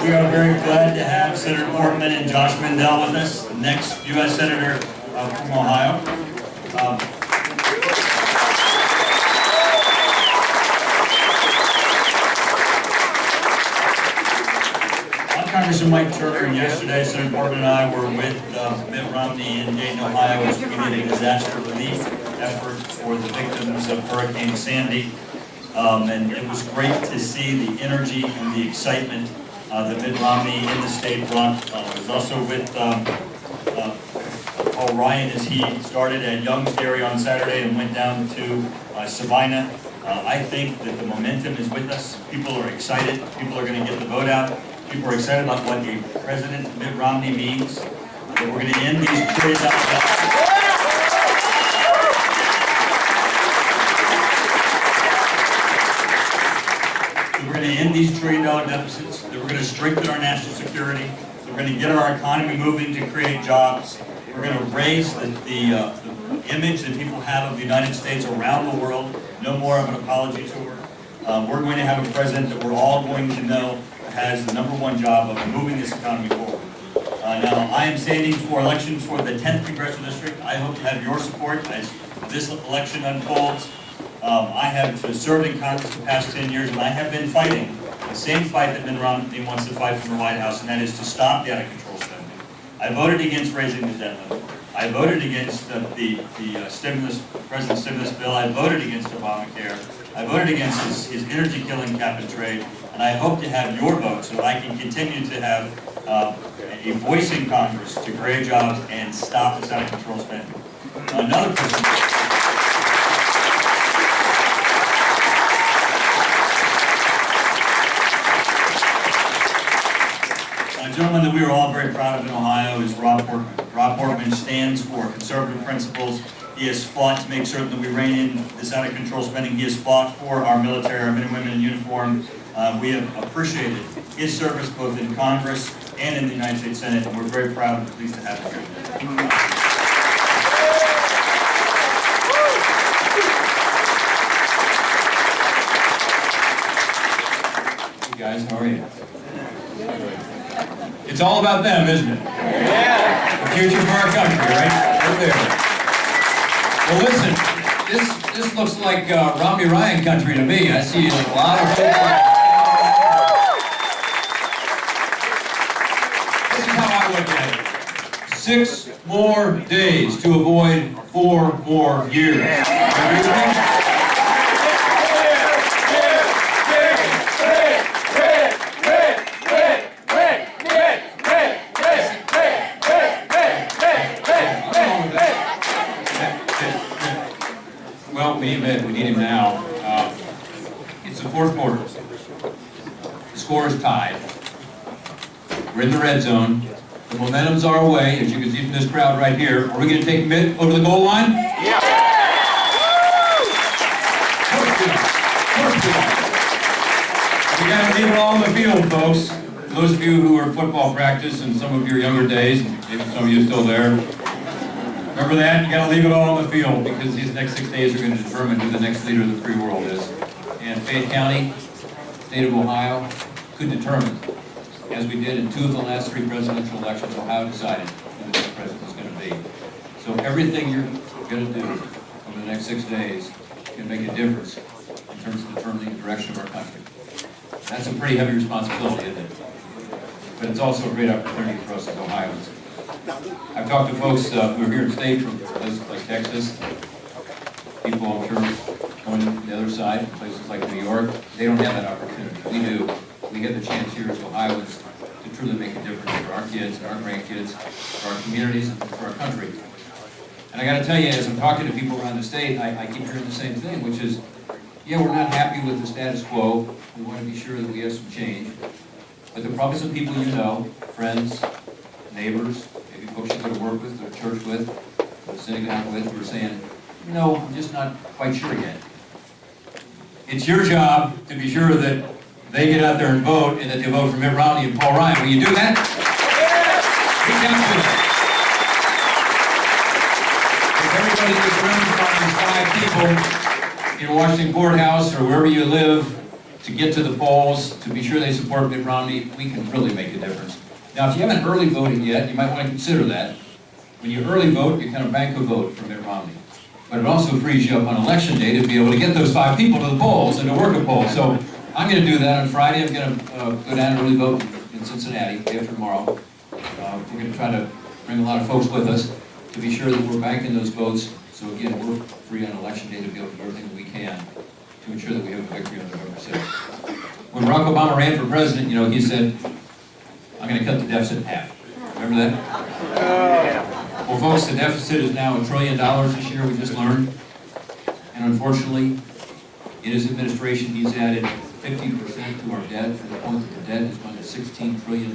We are very glad to have Senator Portman and Josh Mandel with us, the next U.S. Senator from Ohio. Congressman Mike Turner, and yesterday Senator Portman and I were with Mitt Romney in Dayton, Ohio, as we did a disaster relief effort for the victims of Hurricane Sandy. And it was great to see the energy and the excitement that Mitt Romney in the state brought. I was also with Paul Ryan as he started at Young's Dairy on Saturday and went down to Sabina. I think that the momentum is with us. People are excited. People are going to get the vote out. People are excited about what a President Mitt Romney means. That we're going to end these trillion-dollar deficits. We're going to end these trillion-dollar deficits. That we're going to strengthen our national security. We're going to get our economy moving to create jobs. We're going to raise the image that people have of the United States around the world. No more of an apology tour. We're going to have a president that we're all going to know has the #1 job of moving this economy forward. Now, I am standing for election for the 10th Congressional District. I hope to have your support as this election unfolds. I have served in Congress the past 10 years, and I have been fighting the same fight that Mitt Romney wants to fight from the White House, and that is to stop the out-of-control spending. I voted against raising the debt limit. I voted against the President's stimulus bill. I voted against Obamacare. I voted against his energy-killing cap and trade. And I hope to have your vote so that I can continue to have a voice in Congress to create jobs and stop this out-of-control spending. Another person. A gentleman that we are all very proud of in Ohio is Rob Portman. Rob Portman stands for conservative principles. He has fought to make certain that we rein in this out-of-control spending. He has fought for our military, our men and women in uniform. We have appreciated his service both in Congress and in the United States Senate, and we're very proud and pleased to have him here. Hey guys, how are you? It's all about them, isn't it? Yeah. The future for our country, right? Right there. Well, listen, this looks like Romney Ryan country to me. I see a lot of folks. This is how I look at it. 6 more days to avoid 4 more years. Well, we admit we need him now. It's the 4th quarter. The score is tied. We're in the red zone. The momentum's our way, as you can see from this crowd right here. Are we going to take Mitt over the goal line? Yeah! We got to leave it all on the field, folks. For those of you who are at football practice and some of your younger days, maybe some of you are still there, remember that? You got to leave it all on the field because these next 6 days are going to determine who the next leader of the free world is. And Fayette County, state of Ohio, could determine, as we did in 2 of the last 3 presidential elections, Ohio decided who the next president was going to be. So everything you're going to do over the next 6 days can make a difference in terms of determining the direction of our country. That's a pretty heavy responsibility, isn't it? But it's also a great opportunity for us as Ohioans. I've talked to folks who are here in state from places like Texas, people I'm sure going from the other side, from places like New York. They don't have that opportunity. We do. We get the chance here as Ohioans to truly make a difference for our kids and our grandkids, for our communities, and for our country. And I got to tell you, as I'm talking to people around the state, I keep hearing the same thing, which is, yeah, we're not happy with the status quo. We want to be sure that we have some change. But there are probably some people you know, friends, neighbors, maybe folks you go to work with, or church with, or synagogue with, who are saying, no, I'm just not quite sure yet. It's your job to be sure that they get out there and vote, and that they vote for Mitt Romney and Paul Ryan. Will you do that? Reach out to them. If everybody in this room finds 5 people in Washington Courthouse or wherever you live to get to the polls, to be sure they support Mitt Romney, we can really make a difference. Now, if you haven't early voted yet, you might want to consider that. When you early vote, you kind of bank a vote for Mitt Romney. But it also frees you up on election day to be able to get those 5 people to the polls and to work a poll. So I'm going to do that on Friday. I'm going to go down and early vote in Cincinnati, day after tomorrow. We're going to try to bring a lot of folks with us to be sure that we're banking those votes. So again, we're free on election day to be able to do everything that we can to ensure that we have a victory on November 6th. When Barack Obama ran for president, you know, he said, I'm going to cut the deficit in half. Remember that? Well, folks, the deficit is now $1 trillion this year, we just learned. And unfortunately, in his administration, he's added 50% to our debt, to the point that the debt is going to $16 trillion.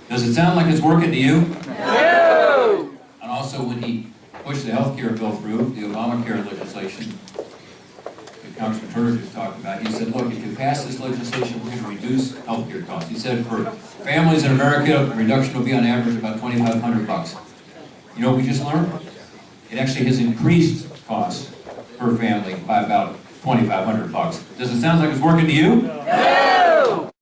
Does it sound like it's working to you? No! And also, when he pushed the health care bill through, the Obamacare legislation that Congressman Turner just talked about, he said, look, if you pass this legislation, we're going to reduce health care costs. He said for families in America, the reduction will be on average about $2,500. You know what we just learned? It actually has increased costs per family by about $2,500. Does it sound like it's working to you? No.